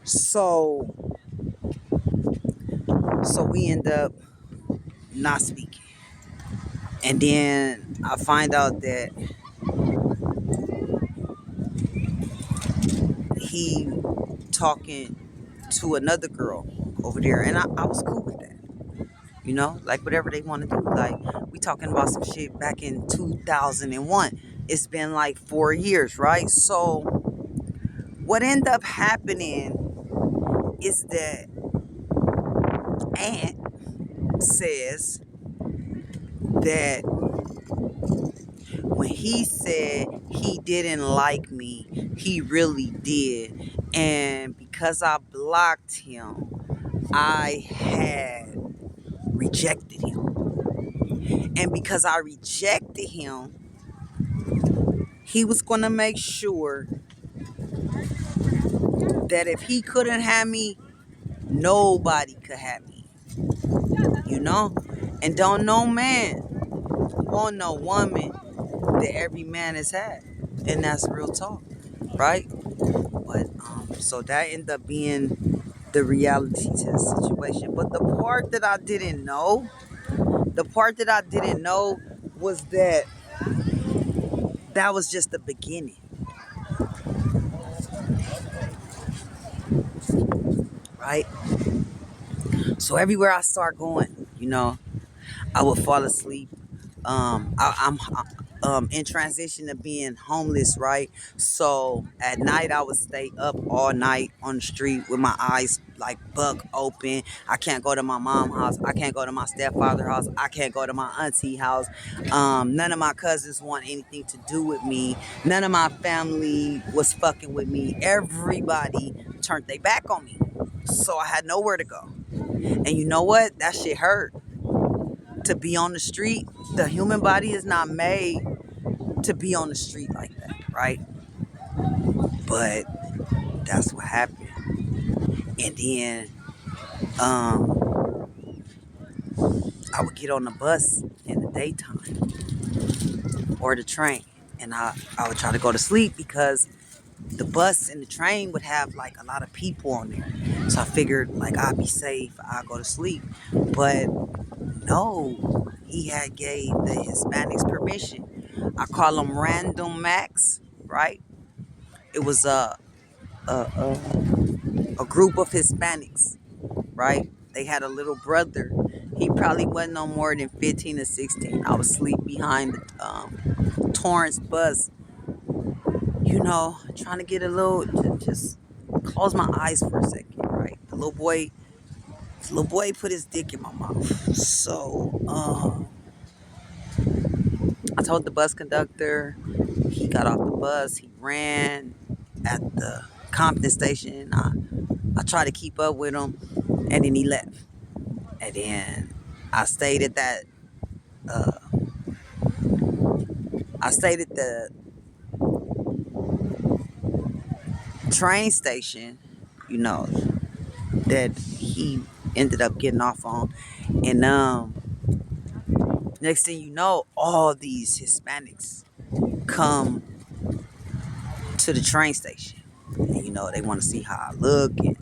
So we end up not speaking. And then I find out that he talking to another girl over there. And I was cool with that. Like whatever they want to do. Like we talking about some shit back in 2001. It's been like 4 years, right? So what ended up happening is that Aunt says that when he said he didn't like me, he really did. And because I blocked him, I had rejected him. And because I rejected him, he was going to make sure that if he couldn't have me, nobody could have me. You know? And don't no man want no woman that every man has had. And that's real talk, right? But so that ended up being the reality to the situation. But the part that I didn't know was that was just the beginning, right? So everywhere I start going, I would fall asleep. I'm in transition to being homeless, right? So at night I would stay up all night on the street with my eyes like buck open. I can't go to my mom's house. I can't go to my stepfather's house. I can't go to my auntie house. None of my cousins want anything to do with me. None of my family was fucking with me. Everybody turned their back on me. So I had nowhere to go. And you know what? That shit hurt. To be on the street, the human body is not made to be on the street like that, right? But that's what happened. And then I would get on the bus in the daytime or the train, and I would try to go to sleep because the bus and the train would have like a lot of people on there. So I figured like I'd be safe, I'd go to sleep. But no, he had gave the Hispanics permission. I call them random Max, right? It was a, a group of Hispanics, right? They had a little brother. He probably wasn't no more than 15 or 16. I was asleep behind the Torrance bus, trying to get a little, just close my eyes for a second, right? The little boy put his dick in my mouth. So I told the bus conductor. He got off the bus. He ran at the Compton station. I tried to keep up with him, and then he left. And then I stayed at that. Uh, I stayed at the train station. You know that he ended up getting off on, and next thing you know, all these Hispanics come to the train station. And, they want to see how I look, and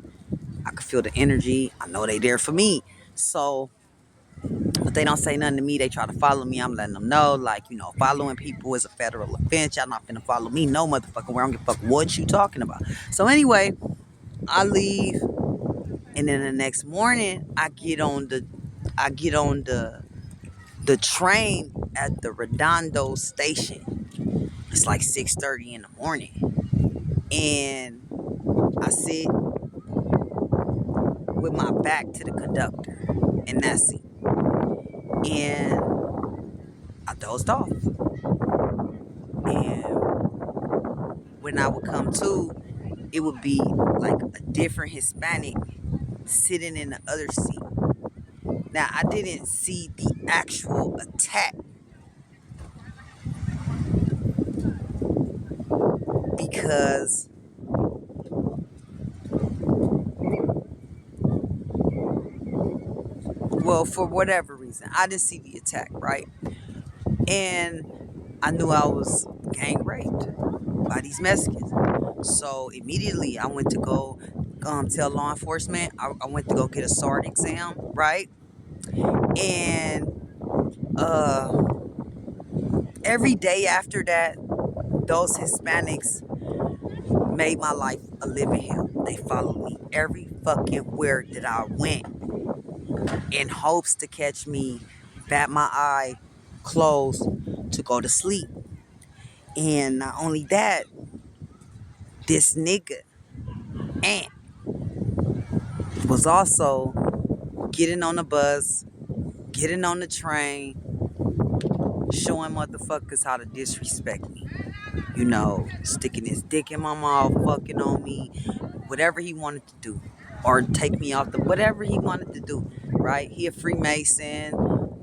I can feel the energy. I know they there for me. So, but they don't say nothing to me. They try to follow me. I'm letting them know, like, following people is a federal offense. Y'all not finna follow me, no motherfucking where. I don't give a fuck what you talking about. So anyway, I leave, and then the next morning, I get on the train at the Redondo station. It's like 6:30 in the morning, and I sit with my back to the conductor in that seat, and I dozed off. And when I would come to, it would be like a different Hispanic sitting in the other seat. Now, I didn't see the actual attack because, well, for whatever reason, I didn't see the attack, right? And I knew I was gang raped by these Mexicans. So immediately I went to go tell law enforcement. I went to go get a SART exam, right? And every day after that, those Hispanics made my life a living hell. They followed me every fucking where that I went in hopes to catch me, bat my eye, close to go to sleep. And not only that, this nigga Ant was also getting on the bus, getting on the train, showing motherfuckers how to disrespect me. You know, sticking his dick in my mouth, fucking on me, whatever he wanted to do, or take me off the whatever he wanted to do. Right? He a Freemason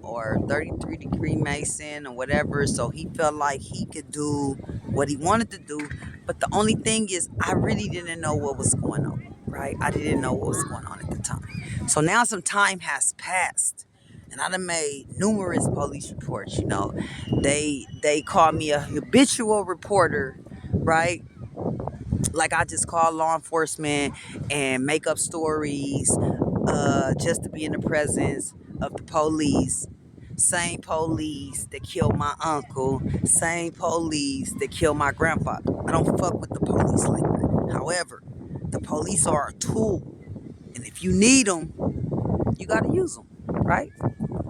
or 33-degree Mason or whatever, so he felt like he could do what he wanted to do. But the only thing is, I really didn't know what was going on. Right? I didn't know what was going on at the time. So now some time has passed. And I done made numerous police reports. You know, they call me a habitual reporter, right? Like I just call law enforcement and make up stories just to be in the presence of the police. Same police that killed my uncle, same police that killed my grandfather. I don't fuck with the police like that. However, the police are a tool, and if you need them, you gotta use them, right?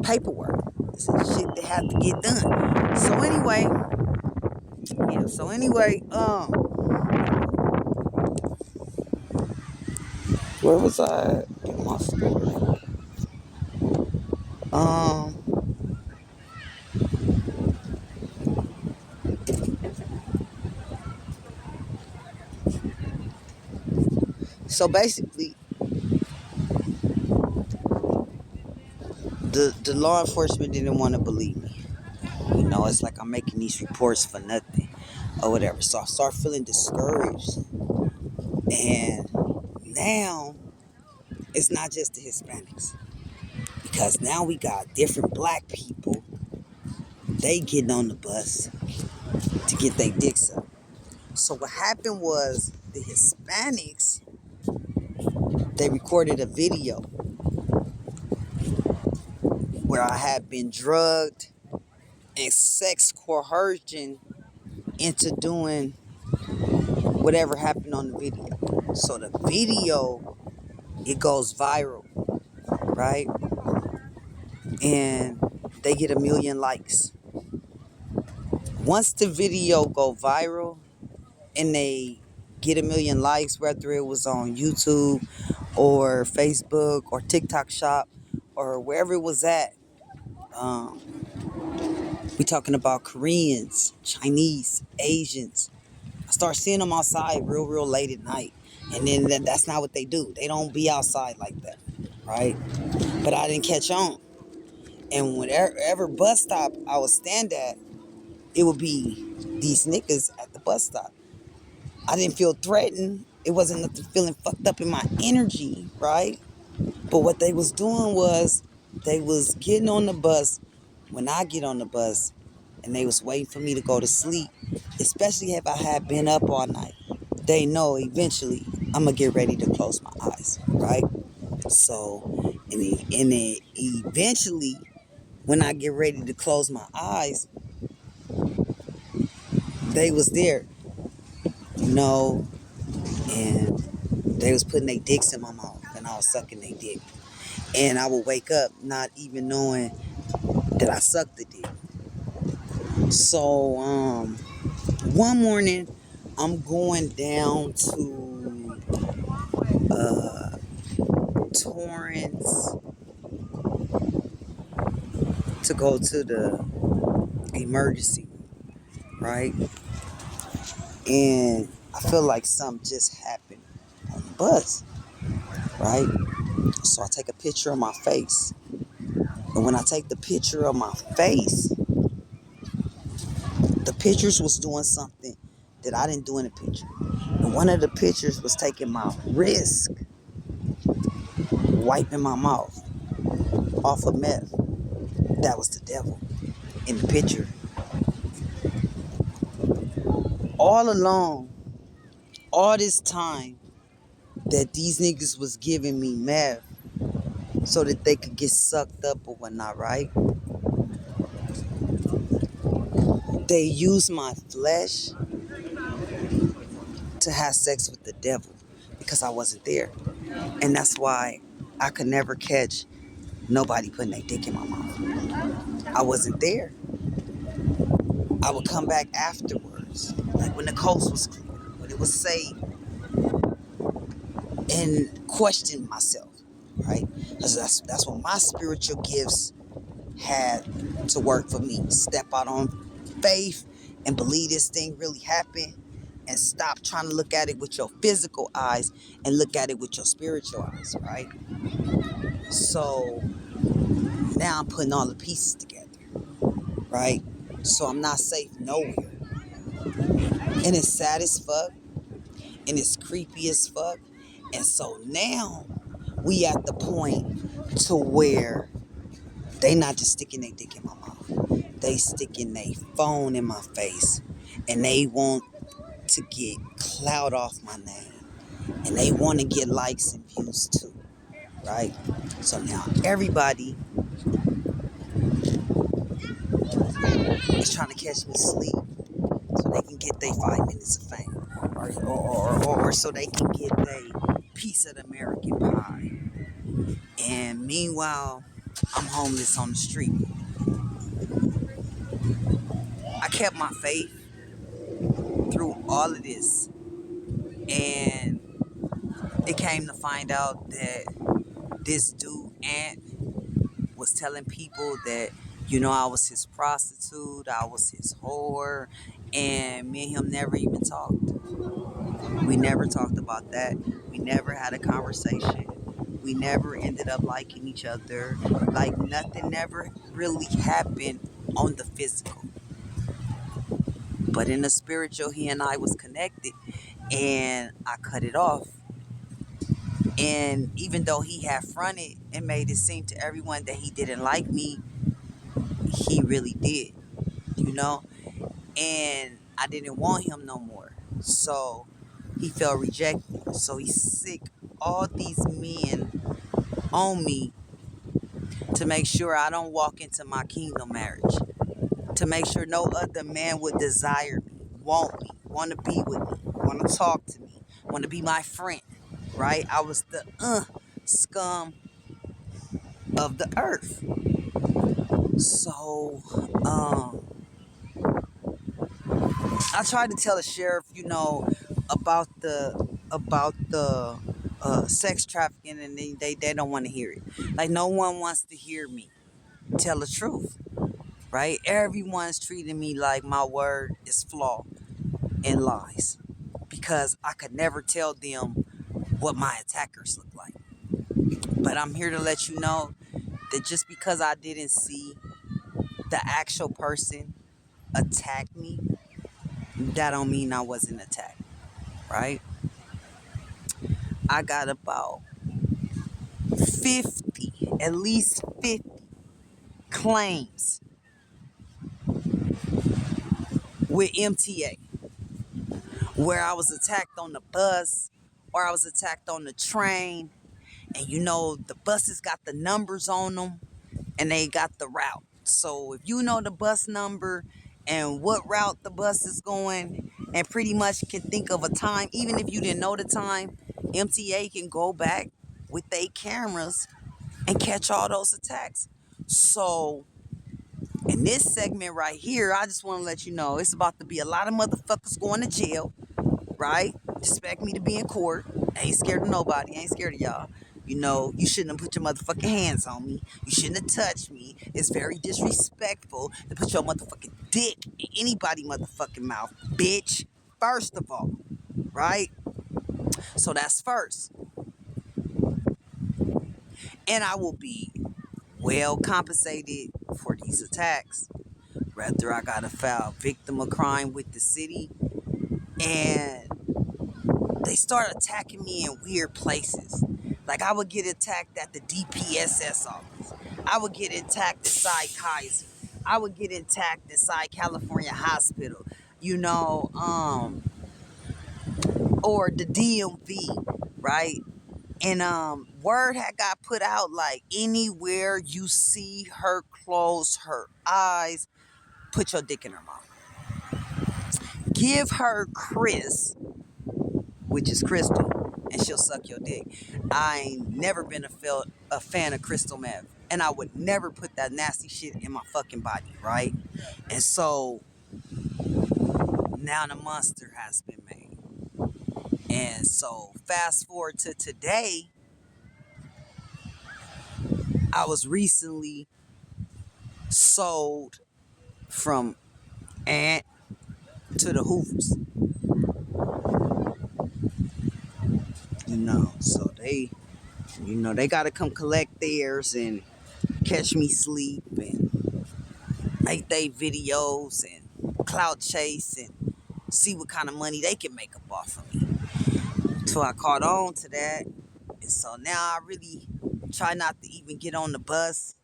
Paperwork. It's shit that has to get done. So anyway, where was I at in my story? Um, so basically, the law enforcement didn't want to believe me. You know, it's like I'm making these reports for nothing or whatever. So I start feeling discouraged, and now it's not just the Hispanics, because now we got different black people. They getting on the bus to get their dicks up. So what happened was the Hispanics, they recorded a video where I had been drugged and sex coercion into doing whatever happened on the video. So the video, it goes viral, right? And they get 1 million likes. Once the video go viral and they get 1 million likes, whether it was on YouTube or Facebook or TikTok Shop or wherever it was at, um, we talking about Koreans, Chinese, Asians. I start seeing them outside real late at night. And then that's not what they do. They don't be outside like that, right? But I didn't catch on. And whenever bus stop I would stand at, it would be these niggas at the bus stop. I didn't feel threatened. It wasn't nothing feeling fucked up in my energy, right? But what they was doing was they was getting on the bus when I get on the bus, and they was waiting for me to go to sleep, especially if I had been up all night. They know eventually I'm going to get ready to close my eyes, right? So, and then eventually, when I get ready to close my eyes, they was there, you know, and they was putting their dicks in my mouth, and I was sucking their dick. And I would wake up not even knowing that I sucked the dick. So, one morning, I'm going down to Torrance to go to the emergency, right? And I feel like something just happened on the bus, right? So I take a picture of my face. And when I take the picture of my face, the pictures was doing something that I didn't do in the picture. And one of the pictures was taking my wrist, wiping my mouth off of meth. That was the devil in the picture. All along, all this time, that these niggas was giving me meth so that they could get sucked up or whatnot, right? They used my flesh to have sex with the devil because I wasn't there. And that's why I could never catch nobody putting their dick in my mouth. I wasn't there. I would come back afterwards, like when the coast was clear, when it was safe, and question myself, right? Because that's when my spiritual gifts had to work for me. Step out on faith and believe this thing really happened, and stop trying to look at it with your physical eyes and look at it with your spiritual eyes, right? So now I'm putting all the pieces together, right? So I'm not safe nowhere. And it's sad as fuck. And it's creepy as fuck. And so now we at the point to where they not just sticking their dick in my mouth. They sticking their phone in my face. And they want to get clout off my name. And they want to get likes and views too. Right? So now everybody is trying to catch me sleep so they can get their 5 minutes of fame. Or so they can get their piece of the American pie. And meanwhile, I'm homeless on the street. I kept my faith through all of this. And it came to find out that this dude, Ant, was telling people that, I was his prostitute, I was his whore, and me and him never even talked. We never talked about that. We never had a conversation. We never ended up liking each other. Like nothing never really happened on the physical. But in the spiritual, he and I was connected, and I cut it off. And even though he had fronted and made it seem to everyone that he didn't like me, he really did, you know? And I didn't want him no more. So he felt rejected. So he sick all these men on me to make sure I don't walk into my kingdom marriage. To make sure no other man would desire me, want me, want to be with me, want to talk to me, want to be my friend, right? I was the scum of the earth. So, I tried to tell the sheriff, about the sex trafficking, and they don't want to hear it. Like no one wants to hear me tell the truth, right? Everyone's treating me like my word is flawed and lies because I could never tell them what my attackers look like. But I'm here to let you know that just because I didn't see the actual person attack me, that don't mean I wasn't attacked, right? I got about 50, at least 50 claims with MTA where I was attacked on the bus or I was attacked on the train. And the buses got the numbers on them and they got the route. So if you know the bus number and what route the bus is going and pretty much can think of a time, even if you didn't know the time, MTA can go back with their cameras and catch all those attacks. So in this segment right here, I just want to let you know it's about to be a lot of motherfuckers going to jail, right? Expect me to be in court. I ain't scared of nobody. I ain't scared of y'all. You shouldn't have put your motherfucking hands on me. You shouldn't have touched me. It's very disrespectful to put your motherfucking dick in anybody motherfucking mouth, bitch. First of all, right? So that's first. And I will be well compensated for these attacks. Whether I got to file victim of crime with the city, and they start attacking me in weird places. Like I would get attacked at the DPSS office. I would get attacked inside Kaiser. I would get attacked inside California Hospital. Or the DMV. right? And word had got put out like anywhere you see her close her eyes, put your dick in her mouth. Give her Chris, which is Crystal, and she'll suck your dick. I ain't never been a fan of crystal meth, and I would never put that nasty shit in my fucking body, right? And so now the monster has been made. And so fast forward to today, I was recently sold from Ant to the Hoovers. So they gotta come collect theirs and catch me sleep and make they videos and clout chase and see what kind of money they can make up off of me. So I caught on to that. And so now I really try not to even get on the bus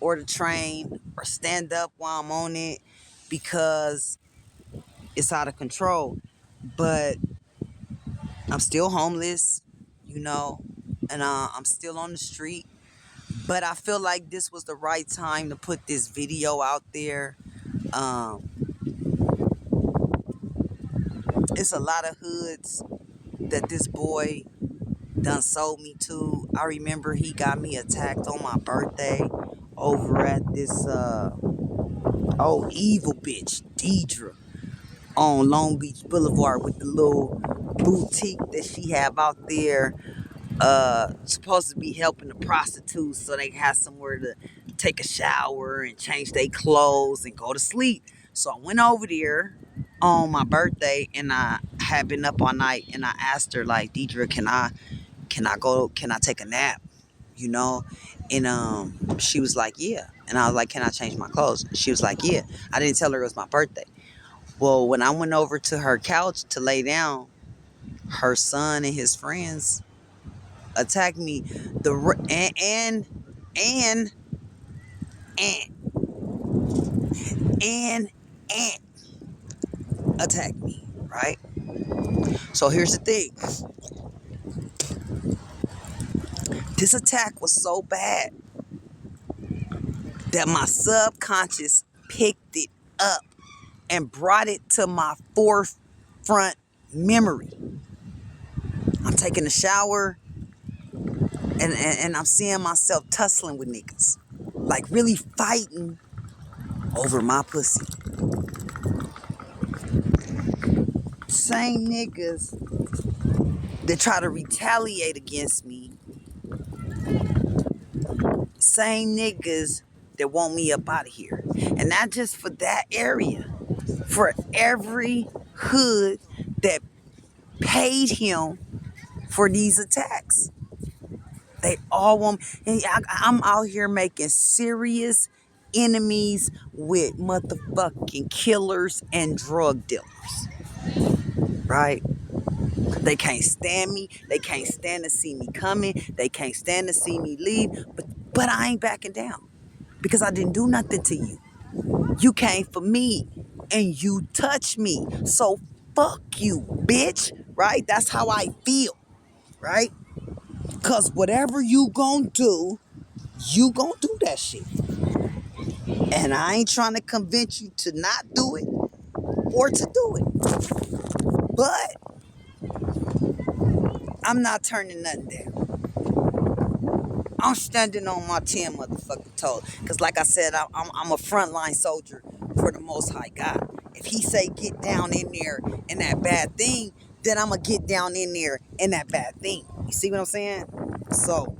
or the train or stand up while I'm on it because it's out of control. But I'm still homeless, and I'm still on the street. But I feel like this was the right time to put this video out there. Um, it's a lot of hoods that this boy done sold me to. I remember he got me attacked on my birthday over at this evil bitch, Deidre, on Long Beach Boulevard with the little boutique that she have out there. Supposed to be helping the prostitutes so they have somewhere to take a shower and change their clothes and go to sleep. So I went over there on my birthday and I had been up all night and I asked her like, Deidre, can I take a nap? You know? And she was like, yeah. And I was like, can I change my clothes? She was like, yeah. I didn't tell her it was my birthday. Well, when I went over to her couch to lay down, her son and his friends attacked me. And and attacked me, right? So here's the thing. This attack was so bad that my subconscious picked it up and brought it to my forefront memory. I'm taking a shower and I'm seeing myself tussling with niggas. Like really fighting over my pussy. Same niggas that try to retaliate against me. Same niggas that want me up out of here. And not just for that area. For every hood that paid him for these attacks. They all want me. I'm out here making serious enemies with motherfucking killers and drug dealers. Right? They can't stand me. They can't stand to see me coming. They can't stand to see me leave. But I ain't backing down because I didn't do nothing to you. You came for me and you touched me. So fuck you, bitch. Right? That's how I feel. Right? Because whatever you gonna do, you gonna do that shit. And I ain't trying to convince you to not do it or to do it. But I'm not turning nothing down. I'm standing on my 10 motherfucking toes. Because like I said, I'm a frontline soldier for the Most High God. If he say get down in there in that bad thing, then I'm going to get down in there in that bad thing. You see what I'm saying? So